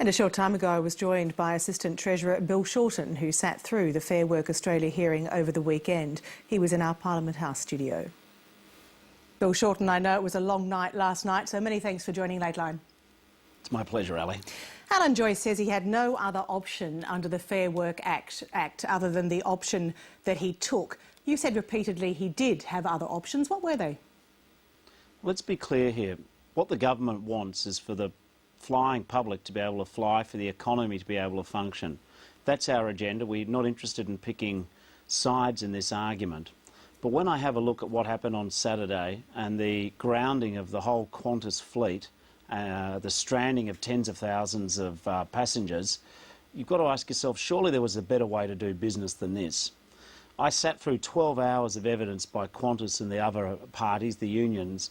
And a short time ago, I was joined by Assistant Treasurer Bill Shorten, who sat through the Fair Work Australia hearing over the weekend. He was in our Parliament House studio. Bill Shorten, I know it was a long night last night, so many thanks for joining Lateline. It's my pleasure, Ali. Alan Joyce says he had no other option under the Fair Work Act other than the option that he took. You said repeatedly he did have other options. What were they? Let's be clear here. What the government wants is for the flying public to be able to fly, for the economy to be able to function. That's our agenda. We're not interested in picking sides in this argument. But when I have a look at what happened on Saturday and the grounding of the whole Qantas fleet, the stranding of tens of thousands of passengers, you've got to ask yourself, surely there was a better way to do business than this. I sat through 12 hours of evidence by Qantas and the other parties, the unions,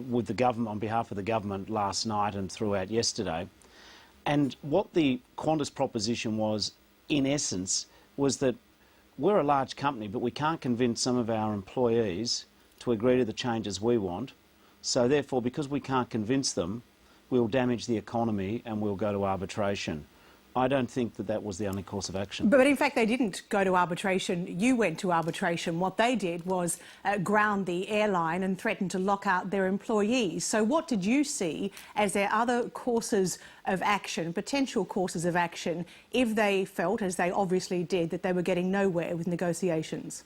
with the government, on behalf of the government last night and throughout yesterday. And what the Qantas proposition was, in essence, was that we're a large company, but we can't convince some of our employees to agree to the changes we want. So therefore, because we can't convince them, we'll damage the economy and we'll go to arbitration. I don't think that that was the only course of action. But in fact, they didn't go to arbitration. You went to arbitration. What they did was ground the airline and threaten to lock out their employees. So what did you see as their other courses of action, potential courses of action, if they felt, as they obviously did, that they were getting nowhere with negotiations?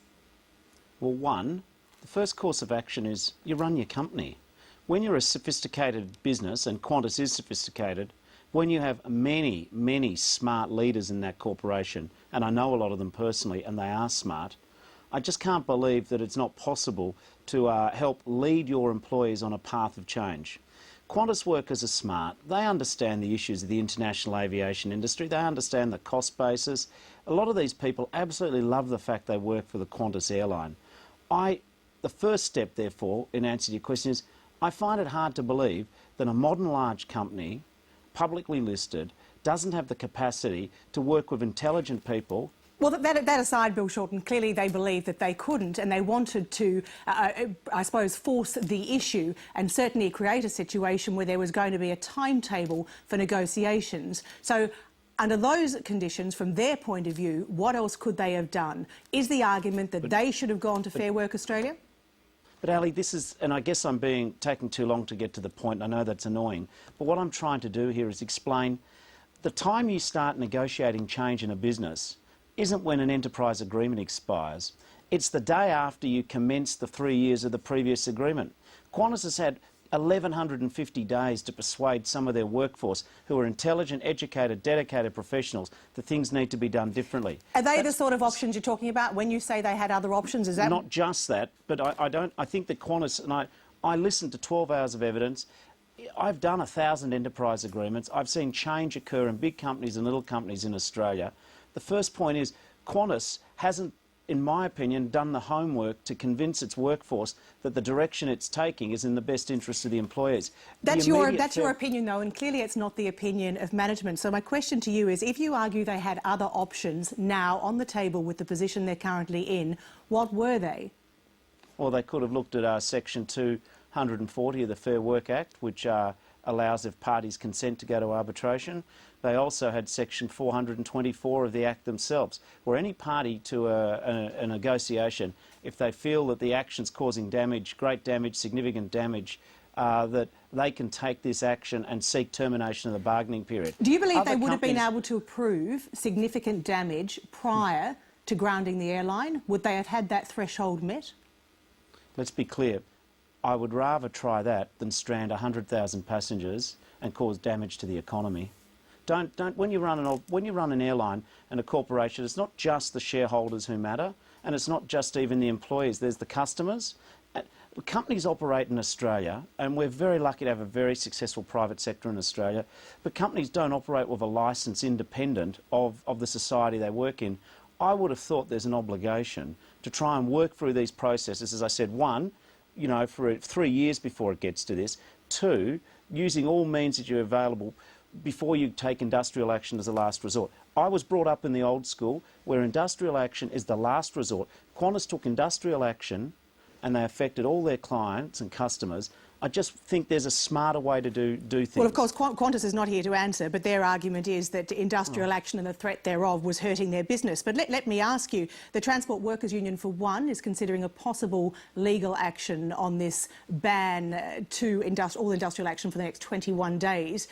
Well, one, the first course of action is you run your company. When you're a sophisticated business, and Qantas is sophisticated, when you have many, many smart leaders in that corporation, and I know a lot of them personally, and they are smart, I just can't believe that it's not possible to help lead your employees on a path of change. Qantas workers are smart. They understand the issues of the international aviation industry. They understand the cost basis. A lot of these people absolutely love the fact they work for the Qantas airline. The first step, therefore, in answer to your question is, I find it hard to believe that a modern large company, publicly listed, doesn't have the capacity to work with intelligent people. Well, that aside, Bill Shorten, clearly they believed that they couldn't, and they wanted to, I suppose, force the issue and certainly create a situation where there was going to be a timetable for negotiations. So under those conditions, from their point of view, what else could they have done? Is the argument that they should have gone to Fair Work Australia? But Ali, this is, and I guess I'm taking too long to get to the point, I know that's annoying, but what I'm trying to do here is explain the time you start negotiating change in a business isn't when an enterprise agreement expires. It's the day after you commence the 3 years of the previous agreement. Qantas has had 1,150 days to persuade some of their workforce, who are intelligent, educated, dedicated professionals, that things need to be done differently. Are they the sort of options you're talking about when you say they had other options? Is that not just that? But I think that Qantas, and I listened to 12 hours of evidence. I've done 1,000 enterprise agreements. I've seen change occur in big companies and little companies in Australia. The first point is Qantas hasn't, in my opinion, done the homework to convince its workforce that the direction it's taking is in the best interest of the employees. That's your opinion, though, and clearly it's not the opinion of management. So my question to you is, if you argue they had other options now on the table with the position they're currently in, what were they? Well, they could have looked at Section 240 of the Fair Work Act, which allows, if parties consent, to go to arbitration. They also had Section 424 of the Act themselves, where any party to a negotiation, if they feel that the action's causing damage, great damage, significant damage, that they can take this action and seek termination of the bargaining period. Do you believe they would have been able to prove significant damage prior to grounding the airline? Would they have had that threshold met? Let's be clear. I would rather try that than strand 100,000 passengers and cause damage to the economy. When you run an airline and a corporation, it's not just the shareholders who matter, and it's not just even the employees. There's the customers. Companies operate in Australia, and we're very lucky to have a very successful private sector in Australia, but companies don't operate with a licence independent of the society they work in. I would have thought there's an obligation to try and work through these processes, as I said, one, you know, for 3 years before it gets to this. Two, using all means that you're available before you take industrial action as a last resort. I was brought up in the old school where industrial action is the last resort. Qantas took industrial action and they affected all their clients and customers, I just think there's a smarter way to do things. Well, of course, Qantas is not here to answer, but their argument is that industrial action and the threat thereof was hurting their business. But let me ask you, the Transport Workers Union, for one, is considering a possible legal action on this ban to all industrial action for the next 21 days.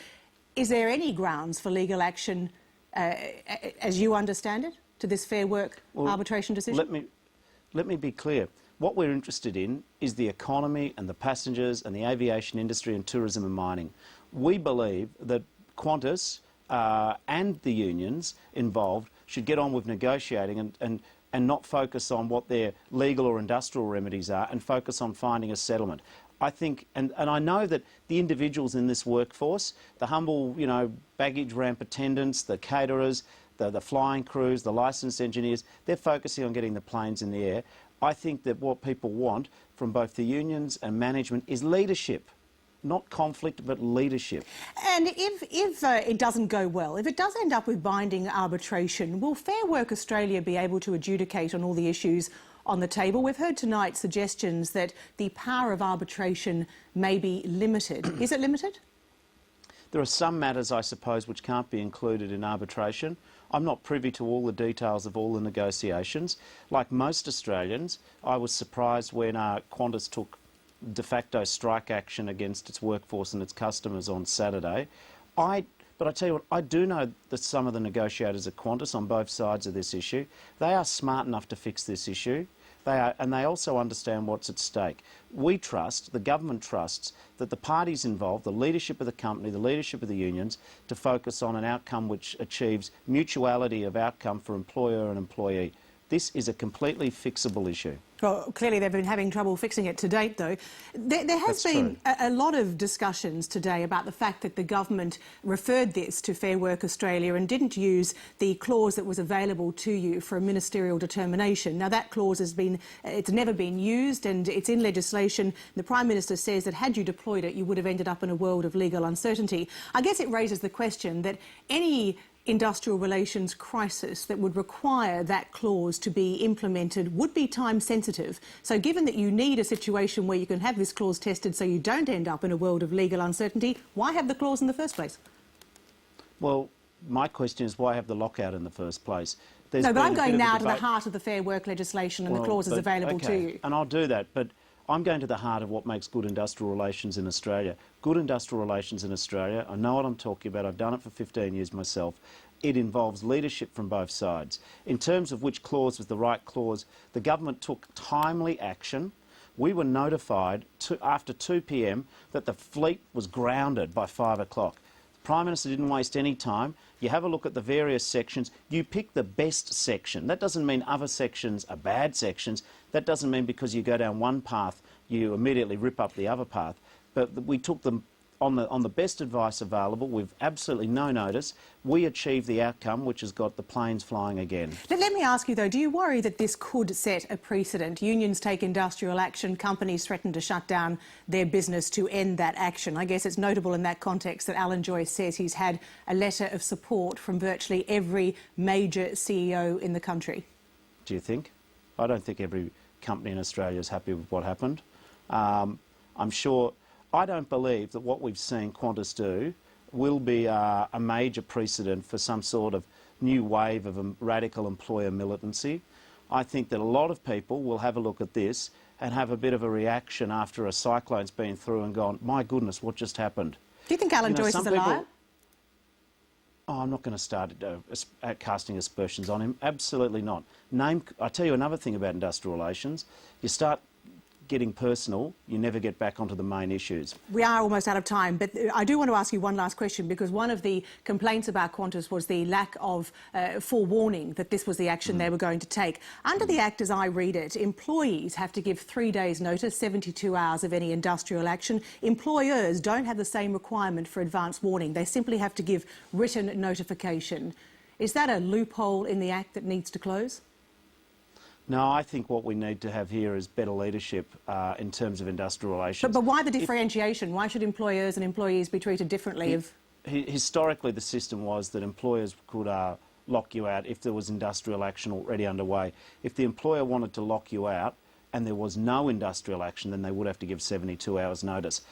Is there any grounds for legal action, as you understand it, to this Fair Work arbitration decision? Let me be clear. What we're interested in is the economy and the passengers and the aviation industry and tourism and mining. We believe that Qantas and the unions involved should get on with negotiating and not focus on what their legal or industrial remedies are and focus on finding a settlement. I think, and I know that the individuals in this workforce, the humble, baggage ramp attendants, the caterers, the flying crews, the licensed engineers, they're focusing on getting the planes in the air. I think that what people want from both the unions and management is leadership, not conflict, but leadership. And if it doesn't go well, if it does end up with binding arbitration, will Fair Work Australia be able to adjudicate on all the issues on the table? We've heard tonight suggestions that the power of arbitration may be limited. Is it limited? There are some matters, I suppose, which can't be included in arbitration. I'm not privy to all the details of all the negotiations. Like most Australians, I was surprised when Qantas took de facto strike action against its workforce and its customers on Saturday. But I tell you what, I do know that some of the negotiators at Qantas on both sides of this issue, they are smart enough to fix this issue. And they also understand what's at stake. We trust, the government trusts, that the parties involved, the leadership of the company, the leadership of the unions, to focus on an outcome which achieves mutuality of outcome for employer and employee. This is a completely fixable issue. Well, clearly they've been having trouble fixing it to date, though. There has been a lot of discussions today about the fact that the government referred this to Fair Work Australia and didn't use the clause that was available to you for a ministerial determination. Now, that clause it's never been used and it's in legislation. The Prime Minister says that had you deployed it, you would have ended up in a world of legal uncertainty. I guess it raises the question that any industrial relations crisis that would require that clause to be implemented would be time sensitive. So given that you need a situation where you can have this clause tested so you don't end up in a world of legal uncertainty, why have the clause in the first place? Well, my question is why have the lockout in the first place? No, but I'm going now to the heart of the Fair Work legislation and the clauses available to you. And I'll do that, but I'm going to the heart of what makes good industrial relations in Australia. Good industrial relations in Australia, I know what I'm talking about, I've done it for 15 years myself. It involves leadership from both sides. In terms of which clause was the right clause, the government took timely action. We were notified after 2 p.m. that the fleet was grounded by 5 o'clock. The Prime Minister didn't waste any time. You have a look at the various sections. You pick the best section. That doesn't mean other sections are bad sections. That doesn't mean because you go down one path, you immediately rip up the other path. But we took them on the best advice available, with absolutely no notice. We achieved the outcome, which has got the planes flying again. Let me ask you, though, do you worry that this could set a precedent? Unions take industrial action, companies threaten to shut down their business to end that action. I guess it's notable in that context that Alan Joyce says he's had a letter of support from virtually every major CEO in the country. Do you think? I don't think every company in Australia is happy with what happened. I'm sure... I don't believe that what we've seen Qantas do will be a major precedent for some sort of new wave of radical employer militancy. I think that a lot of people will have a look at this and have a bit of a reaction after a cyclone's been through and gone, my goodness, what just happened? Do you think Alan Joyce is a liar? Oh, I'm not going to start casting aspersions on him. Absolutely not. I tell you another thing about industrial relations. You start getting personal, you never get back onto the main issues. We are almost out of time, but I do want to ask you one last question, because one of the complaints about Qantas was the lack of forewarning that this was the action they were going to take. Under the Act, as I read it, employees have to give 3 days' notice, 72 hours of any industrial action. Employers don't have the same requirement for advance warning. They simply have to give written notification. Is that a loophole in the Act that needs to close? No, I think what we need to have here is better leadership in terms of industrial relations. But why the differentiation? Why should employers and employees be treated differently? Historically, the system was that employers could lock you out if there was industrial action already underway. If the employer wanted to lock you out, and there was no industrial action, then they would have to give 72 hours notice.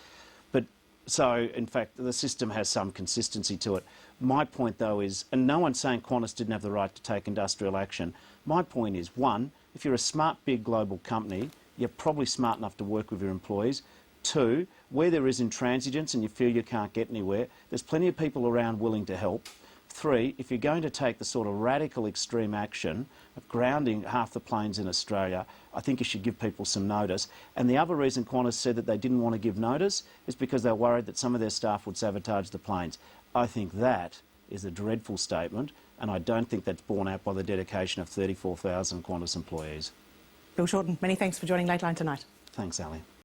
But so, in fact, the system has some consistency to it. My point, though, is, and no one's saying Qantas didn't have the right to take industrial action. My point is, one, if you're a smart, big global company, you're probably smart enough to work with your employees. Two, where there is intransigence and you feel you can't get anywhere, there's plenty of people around willing to help. Three, if you're going to take the sort of radical extreme action of grounding half the planes in Australia, I think you should give people some notice. And the other reason Qantas said that they didn't want to give notice is because they're worried that some of their staff would sabotage the planes. I think that is a dreadful statement, and I don't think that's borne out by the dedication of 34,000 Qantas employees. Bill Shorten, many thanks for joining Lateline tonight. Thanks, Ali.